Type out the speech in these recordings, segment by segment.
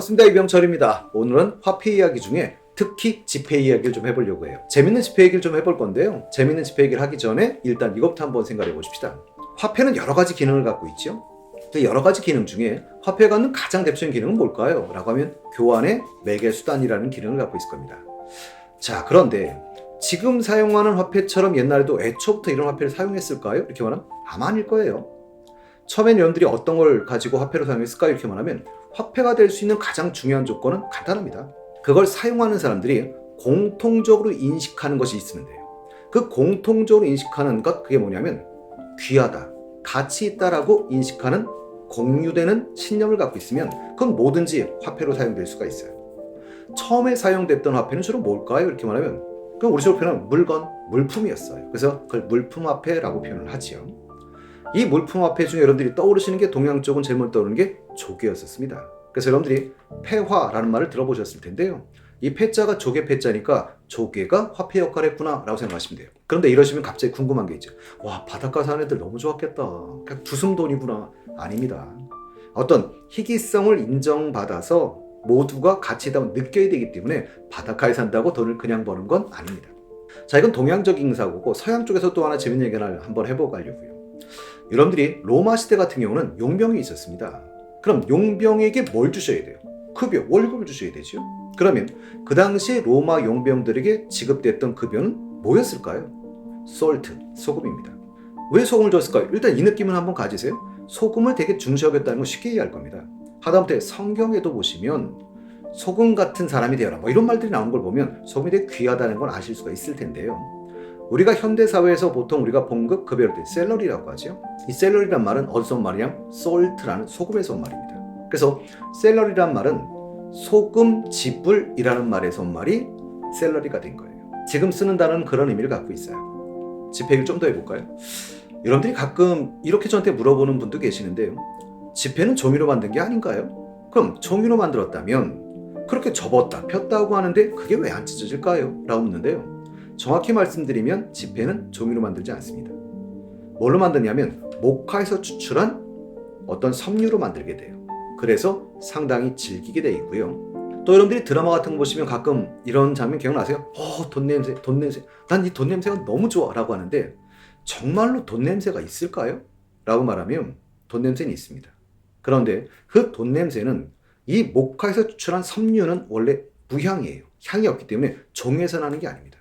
반갑습니다. 이병철입니다. 오늘은 화폐 이야기 중에 특히 지폐 이야기를 좀 해보려고 해요. 재밌는 지폐 얘기를 좀 해볼 건데요. 재밌는 지폐 얘기를 하기 전에 일단 이것부터 한번 생각해 보십시다. 화폐는 여러 가지 기능을 갖고 있죠. 그 여러 가지 기능 중에 화폐가 갖는 가장 대표적인 기능은 뭘까요? 라고 하면 교환의 매개 수단이라는 기능을 갖고 있을 겁니다. 자, 그런데 지금 사용하는 화폐처럼 옛날에도 애초부터 이런 화폐를 사용했을까요? 이렇게 말하면 아마 아닐 거예요. 처음엔 여러분들이 어떤 걸 가지고 화폐로 사용했을까요? 이렇게 말하면 화폐가 될 수 있는 가장 중요한 조건은 간단합니다. 그걸 사용하는 사람들이 공통적으로 인식하는 것이 있으면 돼요. 그 공통적으로 인식하는 것, 그게 뭐냐면 귀하다, 가치 있다라고 인식하는 공유되는 신념을 갖고 있으면 그건 뭐든지 화폐로 사용될 수가 있어요. 처음에 사용됐던 화폐는 주로 뭘까요? 이렇게 말하면 그럼 우리 식으로 표현하면 물건, 물품이었어요. 그래서 그걸 물품화폐라고 표현을 하지요. 이 물품화폐 중에 여러분들이 떠오르시는 게 동양 쪽은 제일 먼저 떠오르는 게 조개였었습니다. 그래서 여러분들이 폐화라는 말을 들어보셨을 텐데요. 이 폐자가 조개 폐자니까 조개가 화폐 역할을 했구나 라고 생각하시면 돼요. 그런데 이러시면 갑자기 궁금한 게 있죠. 와, 바닷가 사는 애들 너무 좋았겠다. 그냥 두숨돈이구나. 아닙니다. 어떤 희귀성을 인정받아서 모두가 가치 있다고 느껴야 되기 때문에 바닷가에 산다고 돈을 그냥 버는 건 아닙니다. 자, 이건 동양적인 사고고 서양 쪽에서 또 하나 재밌는 얘기를 한번 해보려고요. 여러분들이 로마 시대 같은 경우는 용병이 있었습니다. 그럼 용병에게 뭘 주셔야 돼요? 급여, 월급을 주셔야 되죠. 그러면 그 당시 로마 용병들에게 지급됐던 급여는 뭐였을까요? 솔트, 소금입니다. 왜 소금을 줬을까요? 일단 이 느낌을 한번 가지세요. 소금을 되게 중시하겠다는 걸 쉽게 이해할 겁니다. 하다못해 성경에도 보시면 소금 같은 사람이 되어라 뭐 이런 말들이 나오는 걸 보면 소금이 되게 귀하다는 걸 아실 수가 있을 텐데요. 우리가 현대사회에서 보통 우리가 봉급, 급여를 때 셀러리라고 하죠. 이 셀러리란 말은 어디서 온 말이냐면 솔트라는 소금에서 온 말입니다. 그래서 셀러리란 말은 소금 지불이라는 말에서 온 말이 셀러리가 된 거예요. 지금 쓰는 단어는 그런 의미를 갖고 있어요. 지폐 얘기를 좀 더 해볼까요? 여러분들이 가끔 이렇게 저한테 물어보는 분도 계시는데요. 지폐는 종이로 만든 게 아닌가요? 그럼 종이로 만들었다면 그렇게 접었다 폈다고 하는데 그게 왜 안 찢어질까요? 라고 묻는데요. 정확히 말씀드리면 지폐는 종이로 만들지 않습니다. 뭘로 만드냐면 목화에서 추출한 어떤 섬유로 만들게 돼요. 그래서 상당히 질기게 되어 있고요. 또 여러분들이 드라마 같은 거 보시면 가끔 이런 장면 기억나세요? 돈 냄새, 돈 냄새. 난 이 돈 냄새가 너무 좋아 라고 하는데 정말로 돈 냄새가 있을까요? 라고 말하면 돈 냄새는 있습니다. 그런데 그 돈 냄새는 이 목화에서 추출한 섬유는 원래 무향이에요. 향이 없기 때문에 종에서 나는 게 아닙니다.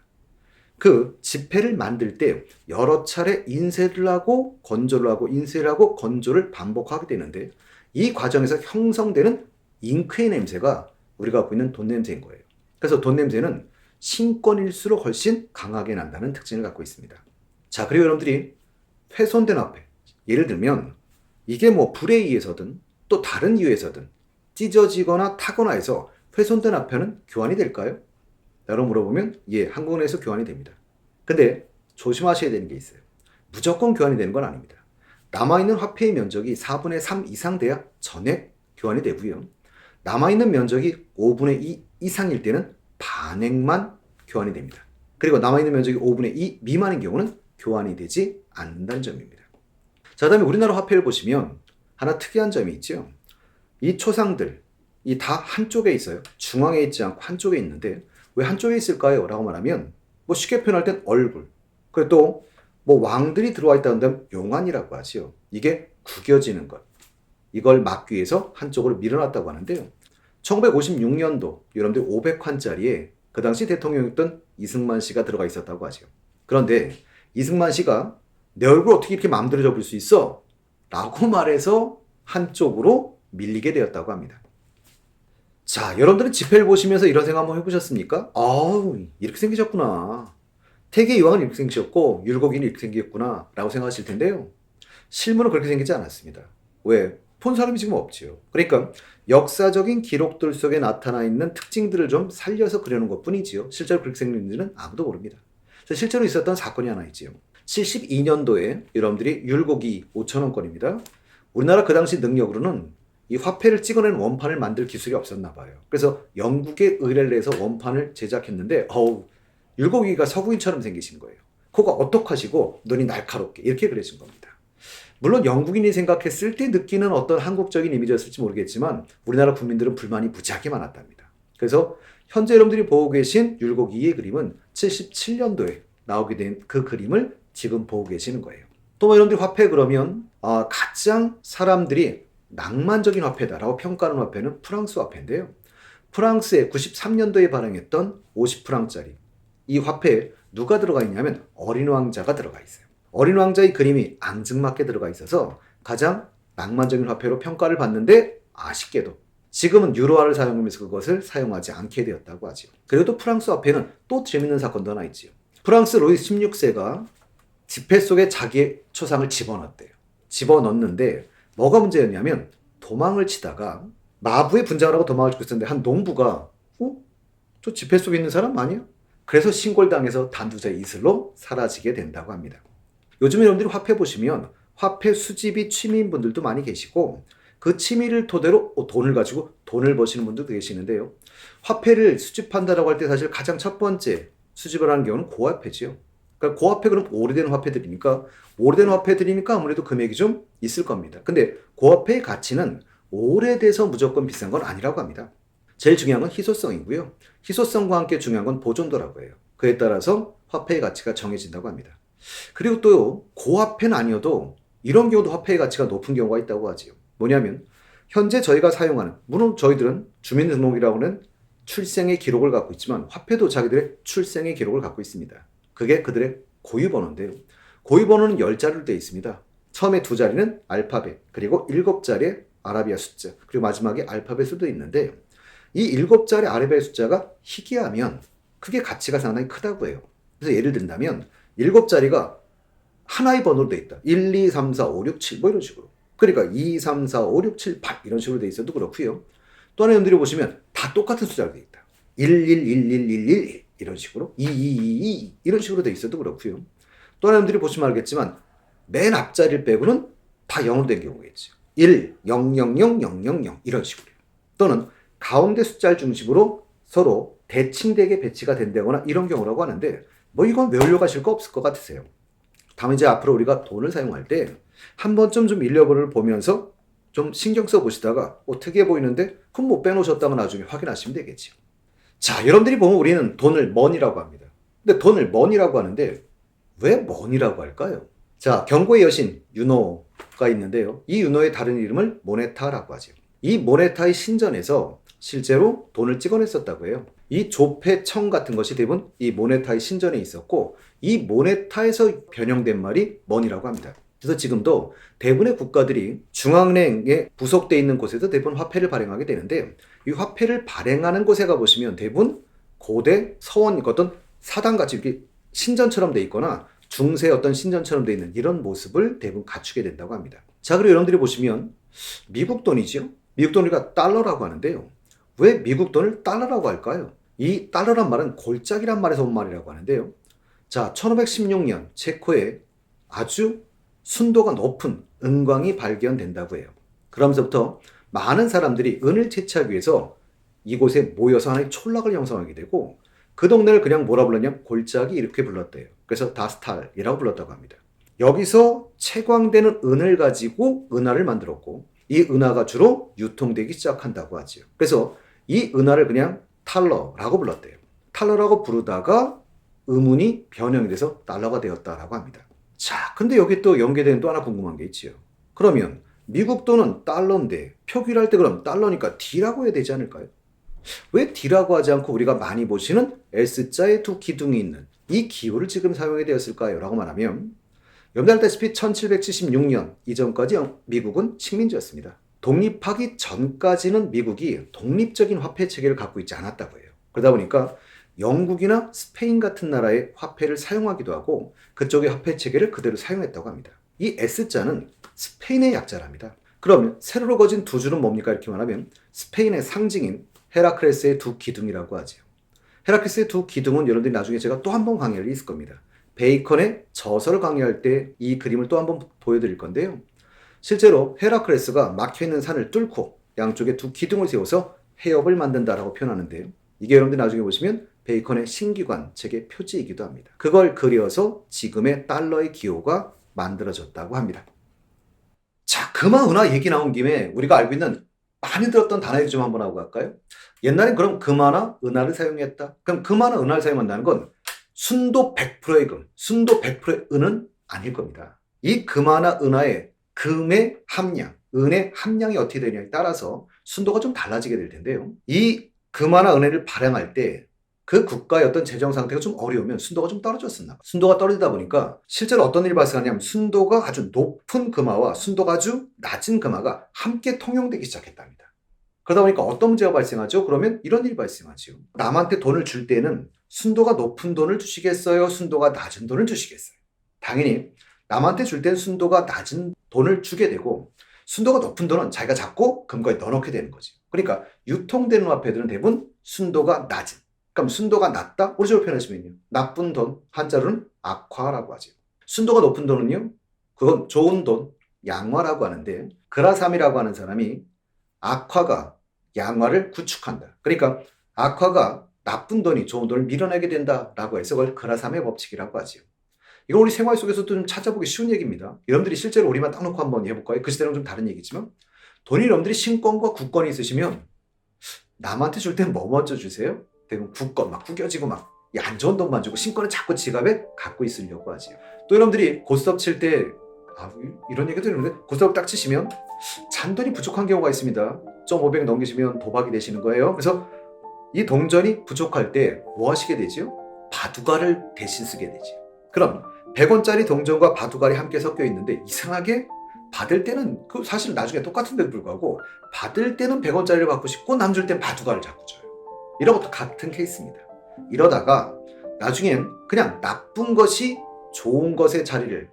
그 지폐를 만들 때 여러 차례 인쇄를 하고 건조를 하고 인쇄를 하고 건조를 반복하게 되는데 이 과정에서 형성되는 잉크의 냄새가 우리가 갖고 있는 돈 냄새인 거예요. 그래서 돈 냄새는 신권일수록 훨씬 강하게 난다는 특징을 갖고 있습니다. 자, 그리고 여러분들이 훼손된 화폐, 예를 들면 이게 뭐 불에 의해서든 또 다른 이유에서든 찢어지거나 타거나 해서 훼손된 화폐는 교환이 될까요? 라고 물어보면 예, 한국 내에서 교환이 됩니다. 근데 조심하셔야 되는 게 있어요. 무조건 교환이 되는 건 아닙니다. 남아있는 화폐의 면적이 4분의 3 이상 돼야 전액 교환이 되고요. 남아있는 면적이 5분의 2 이상일 때는 반액만 교환이 됩니다. 그리고 남아있는 면적이 5분의 2 미만인 경우는 교환이 되지 않는다는 점입니다. 자, 그 다음에 우리나라 화폐를 보시면 하나 특이한 점이 있죠. 이 초상들, 이 다 한쪽에 있어요. 중앙에 있지 않고 한쪽에 있는데 왜 한쪽에 있을까요? 라고 말하면 뭐 쉽게 표현할 땐 얼굴, 그리고 또 뭐 왕들이 들어와 있다는 다면 용안이라고 하지요. 이게 구겨지는 것, 이걸 막기 위해서 한쪽으로 밀어놨다고 하는데요. 1956년도 여러분들 500환짜리에 그 당시 대통령이었던 이승만 씨가 들어가 있었다고 하죠. 그런데 이승만 씨가 내 얼굴 어떻게 이렇게 마음대로 접을 수 있어? 라고 말해서 한쪽으로 밀리게 되었다고 합니다. 자, 여러분들은 지폐를 보시면서 이런 생각 한번 해보셨습니까? 아우, 이렇게 생기셨구나. 태계 이황은 이렇게 생기셨고 율곡이는 이렇게 생겼구나 라고 생각하실 텐데요. 실물은 그렇게 생기지 않았습니다. 왜? 본 사람이 지금 없지요. 그러니까 역사적인 기록들 속에 나타나 있는 특징들을 좀 살려서 그려놓은 것 뿐이지요. 실제로 그렇게 생겼는지는 아무도 모릅니다. 실제로 있었던 사건이 하나 있지요. 72년도에 여러분들이 율곡이 5,000원권입니다. 우리나라 그 당시 능력으로는 이 화폐를 찍어내는 원판을 만들 기술이 없었나 봐요. 그래서 영국에 의뢰를 해서 원판을 제작했는데 율곡이가 서구인처럼 생기신 거예요. 코가 오똑하시고 눈이 날카롭게 이렇게 그려진 겁니다. 물론 영국인이 생각했을 때 느끼는 어떤 한국적인 이미지였을지 모르겠지만 우리나라 국민들은 불만이 무지하게 많았답니다. 그래서 현재 여러분들이 보고 계신 율곡 2의 그림은 77년도에 나오게 된 그 그림을 지금 보고 계시는 거예요. 또 여러분들이 화폐 그러면 가장 사람들이 낭만적인 화폐다라고 평가하는 화폐는 프랑스 화폐인데요. 프랑스에 93년도에 발행했던 50프랑짜리 이 화폐에 누가 들어가 있냐면 어린 왕자가 들어가 있어요. 어린 왕자의 그림이 앙증맞게 들어가 있어서 가장 낭만적인 화폐로 평가를 받는데 아쉽게도 지금은 유로화를 사용하면서 그것을 사용하지 않게 되었다고 하죠. 그리고 또 프랑스 화폐는 또 재밌는 사건도 하나 있지요. 프랑스 루이 16세가 지폐 속에 자기의 초상을 집어넣었대요. 집어넣는데 뭐가 문제였냐면 도망을 치다가 마부의 분장을 하고 도망을 치고 있었는데 한 농부가 저 지폐 속에 있는 사람 아니야? 그래서 신골당해서 단두자의 이슬로 사라지게 된다고 합니다. 요즘 여러분들이 화폐 보시면 화폐 수집이 취미인 분들도 많이 계시고 그 취미를 토대로 돈을 가지고 돈을 버시는 분들도 계시는데요. 화폐를 수집한다라고 할 때 사실 가장 첫 번째 수집을 하는 경우는 고화폐지요. 그러니까 고화폐 그럼 오래된 화폐들이니까 아무래도 금액이 좀 있을 겁니다. 근데 고화폐의 가치는 오래돼서 무조건 비싼 건 아니라고 합니다. 제일 중요한 건 희소성이고요. 희소성과 함께 중요한 건 보존도라고 해요. 그에 따라서 화폐의 가치가 정해진다고 합니다. 그리고 또 고화폐는 아니어도 이런 경우도 화폐의 가치가 높은 경우가 있다고 하지요. 뭐냐면 현재 저희가 사용하는, 물론 저희들은 주민등록이라고 하는 출생의 기록을 갖고 있지만 화폐도 자기들의 출생의 기록을 갖고 있습니다. 그게 그들의 고유번호인데요. 고유번호는 10자리로 되어 있습니다. 처음에 2자리는 알파벳, 그리고 7자리의 아라비아 숫자, 그리고 마지막에 알파벳 수도 있는데 이 7자리 아라비아 숫자가 희귀하면 그게 가치가 상당히 크다고 해요. 그래서 예를 든다면 7자리가 하나의 번호로 되어 있다. 1, 2, 3, 4, 5, 6, 7 뭐 이런 식으로. 그러니까 2, 3, 4, 5, 6, 7, 8 이런 식으로 되어 있어도 그렇고요. 또 하나 여러분들이 보시면 다 똑같은 숫자로 되어 있다. 1, 1, 1, 1, 1, 1 이런 식으로 2, 2, 2, 2 이런 식으로 되어 있어도 그렇고요. 또 하나 여러분들이 보시면 알겠지만 맨 앞자리를 빼고는 다 0으로 된 경우겠죠. 1, 0, 0, 0, 0, 0, 0 이런 식으로요. 또는 가운데 숫자를 중심으로 서로 대칭되게 배치가 된다거나 이런 경우라고 하는데 뭐 이건 외우려고 하실 거 없을 것 같으세요. 다만 이제 앞으로 우리가 돈을 사용할 때 한 번쯤 좀 일려번호를 보면서 좀 신경 써 보시다가 특이해 보이는데 그럼 못 빼놓으셨다면 나중에 확인하시면 되겠죠. 자, 여러분들이 보면 우리는 돈을 머니라고 합니다. 근데 돈을 머니라고 하는데 왜 머니라고 할까요? 자, 경고의 여신 윤호가 있는데요. 이 윤호의 다른 이름을 모네타라고 하죠. 이 모네타의 신전에서 실제로 돈을 찍어냈었다고 해요. 이 조폐청 같은 것이 대부분 이 모네타의 신전에 있었고 이 모네타에서 변형된 말이 머니라고 합니다. 그래서 지금도 대부분의 국가들이 중앙은행에 부속되어 있는 곳에서 대부분 화폐를 발행하게 되는데 이 화폐를 발행하는 곳에 가보시면 대부분 고대 서원 어떤 사당같이 이렇게 신전처럼 돼 있거나 중세 어떤 신전처럼 돼 있는 이런 모습을 대부분 갖추게 된다고 합니다. 자, 그리고 여러분들이 보시면 미국 돈이죠. 미국 돈을 우리가 달러라고 하는데요. 왜 미국 돈을 달러라고 할까요? 이 달러란 말은 골짜기란 말에서 온 말이라고 하는데요. 자, 1516년 체코에 아주 순도가 높은 은광이 발견된다고 해요. 그러면서부터 많은 사람들이 은을 채취하기 위해서 이곳에 모여서 하나의 촌락을 형성하게 되고 그 동네를 그냥 뭐라 불렀냐면 골짜기 이렇게 불렀대요. 그래서 다스탈이라고 불렀다고 합니다. 여기서 채광되는 은을 가지고 은화를 만들었고 이 은화가 주로 유통되기 시작한다고 하죠. 그래서 이 은화를 그냥 탈러라고 불렀대요. 탈러라고 부르다가 음운이 변형이 돼서 달러가 되었다라고 합니다. 자, 근데 여기 또 연계되는 또 하나 궁금한 게 있지요. 그러면 미국 돈은 달러인데 표기를 할 때 그럼 달러니까 D라고 해야 되지 않을까요? 왜 D라고 하지 않고 우리가 많이 보시는 S자의 두 기둥이 있는 이 기호를 지금 사용하게 되었을까요? 라고 말하면 여러분들 알다시피 1776년 이전까지 미국은 식민지였습니다. 독립하기 전까지는 미국이 독립적인 화폐 체계를 갖고 있지 않았다고 해요. 그러다 보니까 영국이나 스페인 같은 나라의 화폐를 사용하기도 하고 그쪽의 화폐 체계를 그대로 사용했다고 합니다. 이 S자는 스페인의 약자랍니다. 그럼 세로로 거진 두 줄은 뭡니까? 이렇게 말하면 스페인의 상징인 헤라클레스의 두 기둥이라고 하죠. 헤라클레스의 두 기둥은 여러분들이 나중에 제가 또 한 번 강의를 있을 겁니다. 베이컨의 저서를 강의할 때 이 그림을 또 한 번 보여드릴 건데요. 실제로 헤라클레스가 막혀있는 산을 뚫고 양쪽에 두 기둥을 세워서 해협을 만든다라고 표현하는데요. 이게 여러분들 나중에 보시면 베이컨의 신기관 책의 표지이기도 합니다. 그걸 그려서 지금의 달러의 기호가 만들어졌다고 합니다. 자, 금화, 은화 얘기 나온 김에 우리가 알고 있는 많이 들었던 단어 얘기 좀 한번 하고 갈까요? 옛날엔 그럼 금화나 은화를 사용했다. 그럼 금화나 은화를 사용한다는 건 순도 100%의 금, 순도 100%의 은은 아닐 겁니다. 이 금화나 은화의 금의 함량, 은의 함량이 어떻게 되냐에 따라서 순도가 좀 달라지게 될 텐데요. 이 금화나 은혜를 발행할 때 그 국가의 어떤 재정 상태가 좀 어려우면 순도가 좀 떨어졌었나 봐. 순도가 떨어지다 보니까 실제로 어떤 일이 발생하냐면 순도가 아주 높은 금화와 순도가 아주 낮은 금화가 함께 통용되기 시작했답니다. 그러다 보니까 어떤 문제가 발생하죠? 그러면 이런 일이 발생하죠. 남한테 돈을 줄 때는 순도가 높은 돈을 주시겠어요? 순도가 낮은 돈을 주시겠어요? 당연히 남한테 줄 때는 순도가 낮은 돈을 주게 되고 순도가 높은 돈은 자기가 잡고 금고에 넣어놓게 되는 거죠. 그러니까 유통되는 화폐들은 대부분 순도가 낮은. 그럼 순도가 낮다? 오리지널 표현하시면요. 나쁜 돈, 한자로는 악화라고 하죠. 순도가 높은 돈은요. 그건 좋은 돈, 양화라고 하는데 그라삼이라고 하는 사람이 악화가 양화를 구축한다. 그러니까 악화가 나쁜 돈이 좋은 돈을 밀어내게 된다라고 해서 그걸 그라삼의 법칙이라고 하죠. 이거 우리 생활 속에서도 좀 찾아보기 쉬운 얘기입니다. 여러분들이 실제로 우리만 딱 놓고 한번 해볼까요? 그 시대랑 좀 다른 얘기지만 돈이 여러분들이 신권과 국권이 있으시면 남한테 줄 때는 뭐 먼저 주세요? 대부분 국권 막 구겨지고 막 안 좋은 돈만 주고 신권은 자꾸 지갑에 갖고 있으려고 하지요. 또 여러분들이 고스톱 칠 때 이런 얘기도 있는데 고스톱 딱 치시면 잔돈이 부족한 경우가 있습니다. 1,500 넘기시면 도박이 되시는 거예요. 그래서 이 동전이 부족할 때 뭐 하시게 되죠? 바둑알을 대신 쓰게 되죠. 그럼 100원짜리 동전과 바둑알이 함께 섞여 있는데 이상하게 받을 때는 사실 나중에 똑같은데도 불구하고 받을 때는 100원짜리를 받고 싶고 남 줄 땐 바둑알을 자꾸 줘요. 이런 것도 같은 케이스입니다. 이러다가 나중엔 그냥 나쁜 것이 좋은 것의 자리를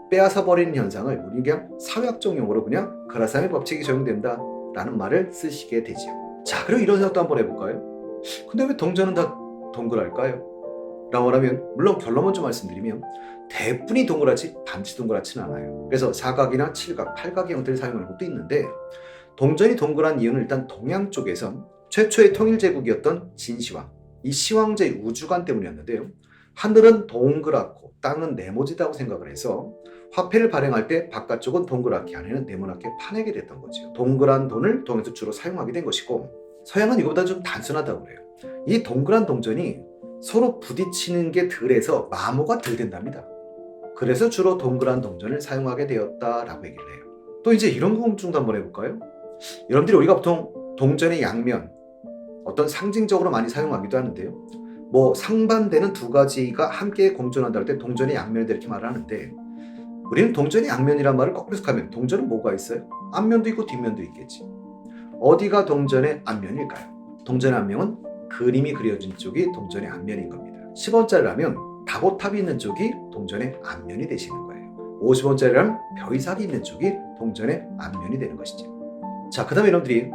빼앗아 버리는 현상을 우리 그냥 사회학적 용어로 그냥 그라삼의 법칙이 적용된다라는 말을 쓰시게 되죠. 자, 그리고 이런 생각도 한번 해볼까요? 근데 왜 동전은 다 동그랄까요? 라고 하면 물론 결론 먼저 말씀드리면 대부분이 동그랗지 반드시 동그랗지는 않아요. 그래서 사각이나 칠각, 팔각의 형태를 사용하는 것도 있는데 동전이 동그란 이유는 일단 동양 쪽에선 최초의 통일제국이었던 진시황, 이 시황제의 우주관 때문이었는데요. 하늘은 동그랗고 땅은 네모지다고 생각을 해서 화폐를 발행할 때 바깥쪽은 동그랗게 안에는 네모나게 파내게 됐던 거죠. 동그란 돈을 동에서 주로 사용하게 된 것이고 서양은 이거보다 좀 단순하다고 그래요. 이 동그란 동전이 서로 부딪히는 게 덜해서 마모가 덜 된답니다. 그래서 주로 동그란 동전을 사용하게 되었다라고 얘기를 해요. 또 이제 이런 궁금증도 한번 해볼까요? 여러분들이 우리가 보통 동전의 양면 어떤 상징적으로 많이 사용하기도 하는데요. 뭐 상반되는 두 가지가 함께 공존한다 할 때 동전의 양면이다 이렇게 말을 하는데 우리는 동전의 양면이란 말을 거꾸로 해석하면 동전은 뭐가 있어요? 앞면도 있고 뒷면도 있겠지. 어디가 동전의 앞면일까요? 동전의 앞면은 그림이 그려진 쪽이 동전의 앞면인 겁니다. 10원짜리라면 다보탑이 있는 쪽이 동전의 앞면이 되시는 거예요. 50원짜리라면 별이삭이 있는 쪽이 동전의 앞면이 되는 것이죠. 자, 그 다음에 여러분들이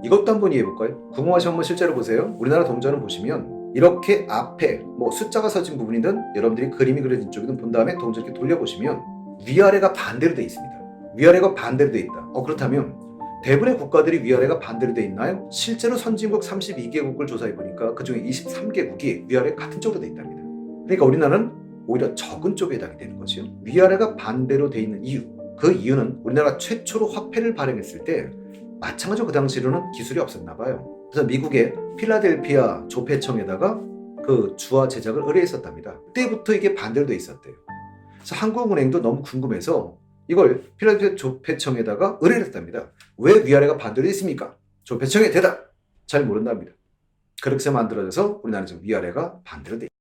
이것도 한번 이해해볼까요? 궁금하시면 한번 실제로 보세요. 우리나라 동전을 보시면 이렇게 앞에 뭐 숫자가 서진 부분이든 여러분들이 그림이 그려진 쪽이든 본 다음에 동전 이렇게 돌려보시면 위아래가 반대로 되어 있습니다. 위아래가 반대로 되어 있다. 그렇다면 대부분의 국가들이 위아래가 반대로 되어 있나요? 실제로 선진국 32개국을 조사해보니까 그중에 23개국이 위아래 같은 쪽으로 되어 있답니다. 그러니까 우리나라는 오히려 적은 쪽에 해당이 되는 거죠. 위아래가 반대로 되어 있는 이유, 그 이유는 우리나라 최초로 화폐를 발행했을 때 마찬가지로 그 당시로는 기술이 없었나 봐요. 그래서 미국의 필라델피아 조폐청에다가 그 주화 제작을 의뢰했었답니다. 그때부터 이게 반대로 돼 있었대요. 그래서 한국은행도 너무 궁금해서 이걸 필라델피아 조폐청에다가 의뢰를 했답니다. 왜 위아래가 반대로 돼 있습니까? 조폐청의 대답! 잘 모른답니다. 그렇게 만들어져서 우리나라는 지금 위아래가 반대로 돼 있습니다.